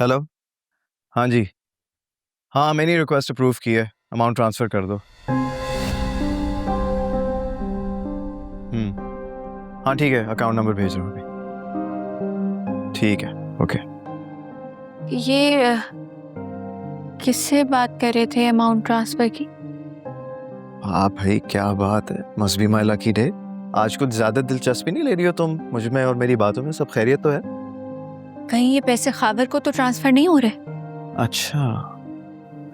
Hello. हाँ जी। हाँ, मैंने रिक्वेस्ट अप्रूव की है, अमाउंट ट्रांसफ़र कर दो। हाँ ठीक है, अकाउंट नंबर भेज रहा हूँ अभी। ठीक है, ओके। ये किससे बात कर रहे थे अमाउंट ट्रांसफर की? हाँ भाई, क्या बात है, must be my lucky day. आज कुछ ज्यादा दिलचस्पी नहीं ले रही हो तुम मुझ में और मेरी बातों में? सब खैरियत तो है? कहीं ये पैसे खावर को तो ट्रांसफर नहीं हो रहे? अच्छा,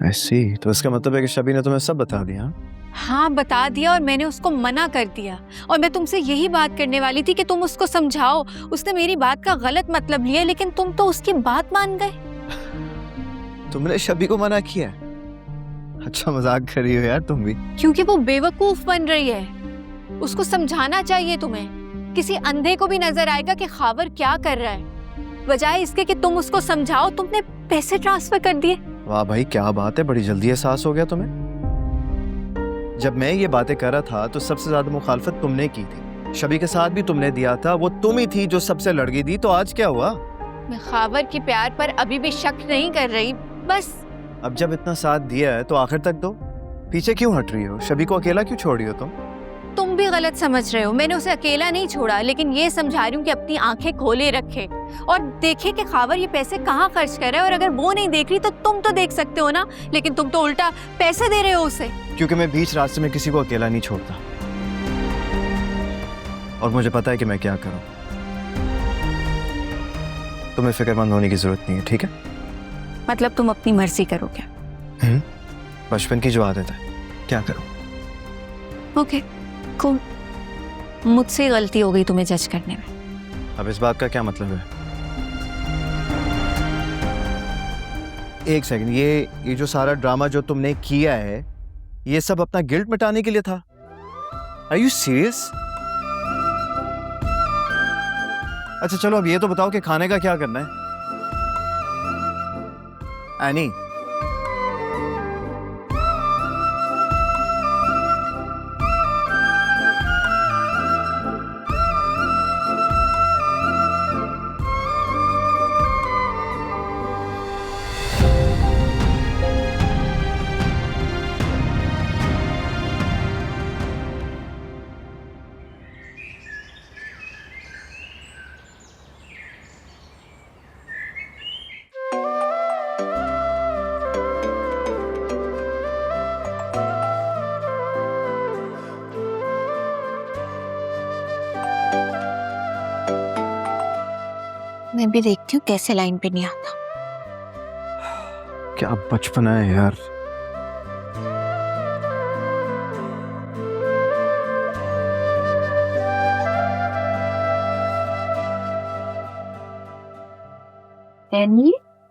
ऐसी तो इसका मतलब है कि शबी ने तुम्हें सब बता दिया? हाँ बता दिया, और मैंने उसको मना कर दिया। और मैं तुमसे यही बात करने वाली थी कि तुम उसको समझाओ। उसने मेरी बात का गलत मतलब लिया, लेकिन तुम तो उसकी बात मान गए। तुमने शबी को मना किया? अच्छा मजाक कर रही हो यार तुम भी। क्योंकि वो बेवकूफ बन रही है। उसको समझाना चाहिए तुम्हें। किसी अंधे को भी नजर आएगा कि खावर क्या कर रहा है। बजाय इसके कि तुम उसको समझाओ, तुमने पैसे ट्रांसफर कर दिए। वाह भाई, क्या बात है, बड़ी जल्दी एहसास हो गया तुम्हें। जब मैं ये बातें कर रहा था तो सबसे ज्यादा मुखालफत तुमने की थी। शबी के साथ भी तुमने दिया था, वो तुम ही थी जो सबसे लड़की थी। तो आज क्या हुआ? मैं खावर की प्यार पर अभी भी शक नहीं कर रही, बस। अब जब इतना साथ दिया है तो आखिर तक दो। पीछे क्यों हट रही हो? शबी को अकेला क्यों छोड़ रही हो तुम भी गलत समझ रहे हो। मैंने उसे अकेला नहीं छोड़ा, लेकिन ये समझा रही हूँ कि अपनी आंखें खोले रखे और देखे कि खावर ये पैसे कहाँ खर्च कर रहा है। और अगर वो नहीं देख रही तो तुम तो देख सकते हो ना, लेकिन तुम तो उल्टा पैसे दे रहे हो उसे। क्योंकि मैं बीच रास्ते में किसी को अकेला नहीं छोड़ता, और मुझे पता है कि मैं क्या करूं। तुम्हें फिक्रमंद होने की जरूरत नहीं है, ठीक है? मतलब तुम अपनी मर्जी करोगे? बचपन की जो आदत है, क्या करूं? Okay cool. मुझसे गलती हो गई तुम्हें जज करने में। अब इस बात का क्या मतलब है? एक सेकंड, ये जो सारा ड्रामा जो तुमने किया है, ये सब अपना गिल्ट मिटाने के लिए था? Are you serious? अच्छा चलो, अब ये तो बताओ कि खाने का क्या करना है? एनी, मैं भी देखती हूँ कैसे लाइन पे नहीं आता। क्या बचपना है यार।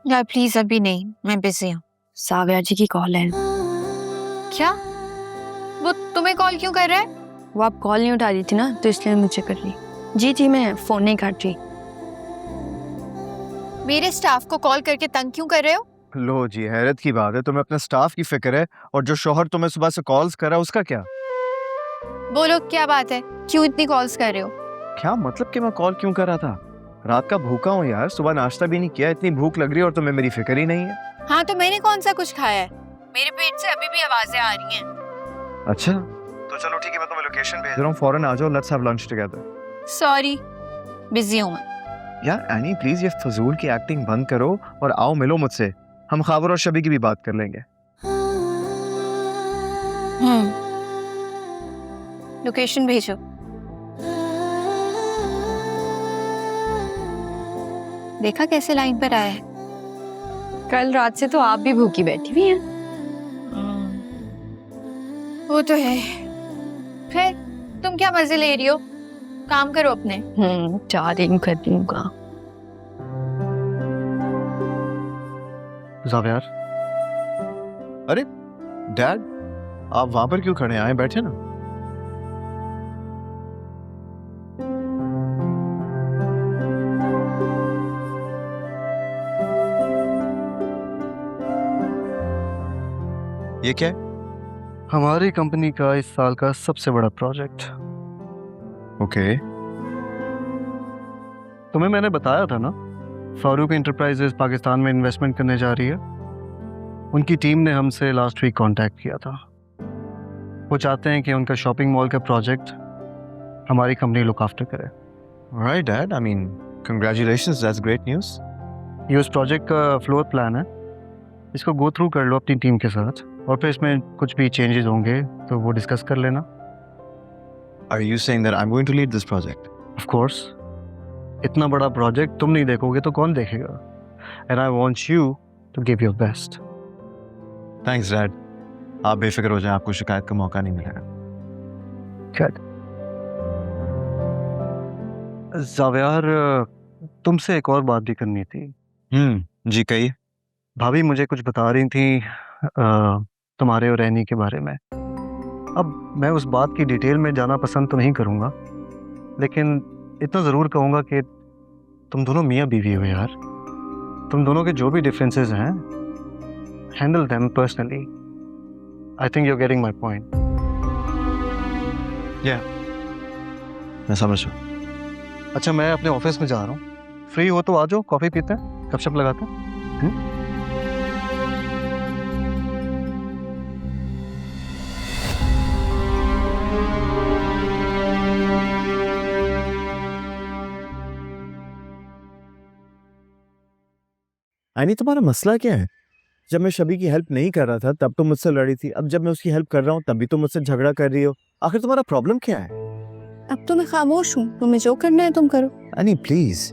यार प्लीज अभी नहीं, मैं बिजी हूँ। साव्या जी की कॉल है। क्या? वो तुम्हें कॉल क्यों कर रहा है? वो आप कॉल नहीं उठा रही थी ना, तो इसलिए मुझे कर रही। जी मैं फोन नहीं काट रही। मेरे स्टाफ को कॉल करके तंग क्यों कर रहे हो? लो जी, हैरत की बात है, तुम्हें अपने स्टाफ की फिक्र है, और जो शोहर तुम्हें सुबह से कॉल्स कर रहा है उसका क्या? बोलो क्या बात है, क्यों इतनी कॉल्स कर रहे हो? क्या मतलब कि मैं कॉल क्यों कर रहा था? रात का भूखा हूँ यार, सुबह नाश्ता भी नहीं किया, इतनी भूख लग रही है और तुम्हें मेरी फिक्र ही नहीं है। हाँ तो मैंने कौन सा कुछ खाया है? मेरे पेट से अभी भी आवाजें आ रही हैं। अच्छा तो चलो ठीक है, मैं तुम्हें लोकेशन भेज रहा हूँ, फौरन आ जाओ, let's have lunch together. Sorry, busy हूँ मैं। यार एनी प्लीज, ये फजूल की एक्टिंग बंद करो और आओ मिलो मुझसे। हम खावर और शबी की भी बात कर लेंगे। लोकेशन भेजो। देखा कैसे लाइन पर आया है? कल रात से तो आप भी भूखी बैठी हुई हैं। वो तो है। फिर तुम क्या मजे ले रही हो? काम करो अपने। जा रही हूँ, कर रही हूँ काम। यार, अरे डैड, आप वहां पर क्यों खड़े हैं? आए बैठे ना। ये क्या है? हमारी कंपनी का इस साल का सबसे बड़ा प्रोजेक्ट। ओके। तुम्हें मैंने बताया था ना फारूक इंटरप्राइजेज पाकिस्तान में इन्वेस्टमेंट करने जा रही है। उनकी टीम ने हमसे लास्ट वीक कांटेक्ट किया था। वो चाहते हैं कि उनका शॉपिंग मॉल का प्रोजेक्ट हमारी कंपनी लुक आफ्टर करे। Right, Dad. I mean, congratulations. That's great news. ये उस प्रोजेक्ट का फ्लोर प्लान है, इसको गो थ्रू कर लो अपनी टीम के साथ, और फिर इसमें कुछ भी चेंजेस होंगे तो वो डिस्कस कर लेना। Are you saying that I'm going to lead this project? Of course, इतना बड़ा प्रोजेक्ट तुम नहीं देखोगे तो कौन देखेगा? And I want you to give your best. Thanks, Dad. आप बेफिक्र हो जाएं, आपको शिकायत का मौका नहीं मिलेगा। जावियार, तुमसे एक और बात भी करनी थी। जी कहिए। भाभी मुझे कुछ बता रही थी तुम्हारे और रैनी के बारे में। अब मैं उस बात की डिटेल में जाना पसंद तो नहीं करूँगा, लेकिन इतना ज़रूर कहूँगा कि तुम दोनों मियाँ बीवी हो यार। तुम दोनों के जो भी डिफरेंसेस हैं, handle them personally. I think you are getting my point. मैं समझ रहा हूँ। अच्छा, मैं अपने ऑफिस में जा रहा हूँ, फ्री हो तो आ जाओ, कॉफ़ी पीते हैं, गपशप लगाते हैं। नहीं, तुम्हारा मसला क्या है? जब मैं शबी की हेल्प नहीं कर रहा था तब तुम मुझसे लड़ी थी, अब जब मैं उसकी हेल्प कर रहा हूँ तब भी तुम मुझसे झगड़ा कर रही हो। आखिर तुम्हारा प्रॉब्लम क्या है? अब तो मैं खामोश हूँ, तुम्हें जो करना है तुम करो। नहीं प्लीज,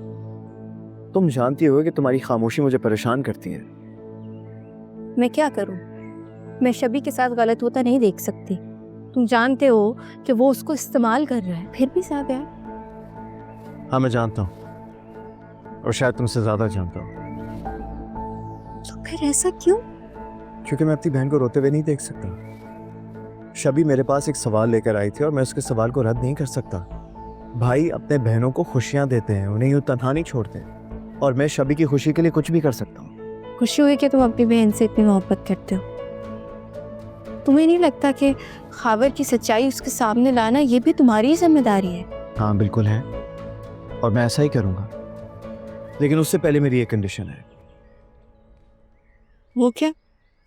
तुम जानती हो कि तुम्हारी खामोशी मुझे परेशान करती है। मैं क्या करूँ? मैं शबी के साथ गलत होता नहीं देख सकती। तुम जानते हो कि वो उसको इस्तेमाल कर रहा है, फिर भी जावियार। हाँ मैं जानता हूँ, और शायद तुमसे ज्यादा जानता हूँ। तो फिर ऐसा क्यों? क्योंकि मैं अपनी बहन को रोते हुए नहीं देख सकता। शबी मेरे पास एक सवाल लेकर आई थी और मैं उसके सवाल को रद्द नहीं कर सकता। भाई अपने बहनों को खुशियाँ देते हैं, उन्हें यूँ तन्हा नहीं छोड़ते, और मैं शबी की खुशी के लिए कुछ भी कर सकता हूँ। खुशी हुई कि तुम अपनी बहन से इतनी मोहब्बत करते हो। तुम्हें नहीं लगता कि खावर की सच्चाई उसके सामने लाना ये भी तुम्हारी जिम्मेदारी है? हाँ बिल्कुल है, और मैं ऐसा ही करूँगा, लेकिन उससे पहले मेरी एक कंडीशन है। वो क्या?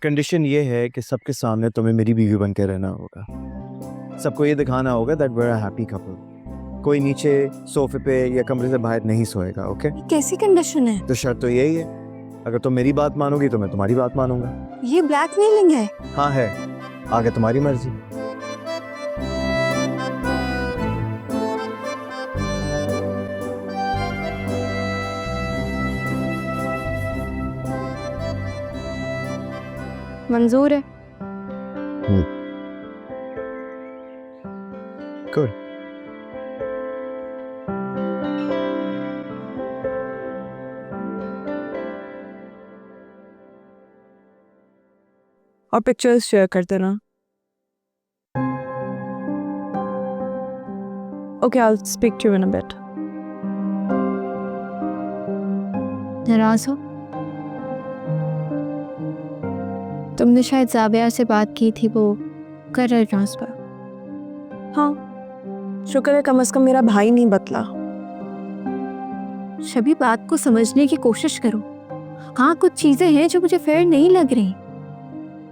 कंडीशन ये है कि सबके सामने तुम्हें मेरी बीवी बन के रहना होगा। सबको ये दिखाना होगा that we are a happy couple. कोई नीचे सोफे पे या कमरे से बाहर नहीं सोएगा, ओके? ये कैसी कंडीशन है? तो शर्त तो यही है, अगर तुम मेरी बात मानोगी तो मैं तुम्हारी बात मानूंगा। ये ब्लैकमेलिंग है। हाँ है, आगे तुम्हारी मर्जी। मंजूर है। गुड। और पिक्चर्स शेयर कर देना। Okay, I will speak to you in a bit. नाराज हो? तुमने शायद जावियार से बात की थी, वो कर रहे ट्रांसफर। हाँ, शुक्र है कम से कम मेरा भाई नहीं बतला। सभी बात को समझने की कोशिश करो। हाँ, कुछ चीजें हैं जो मुझे फेयर नहीं लग रही।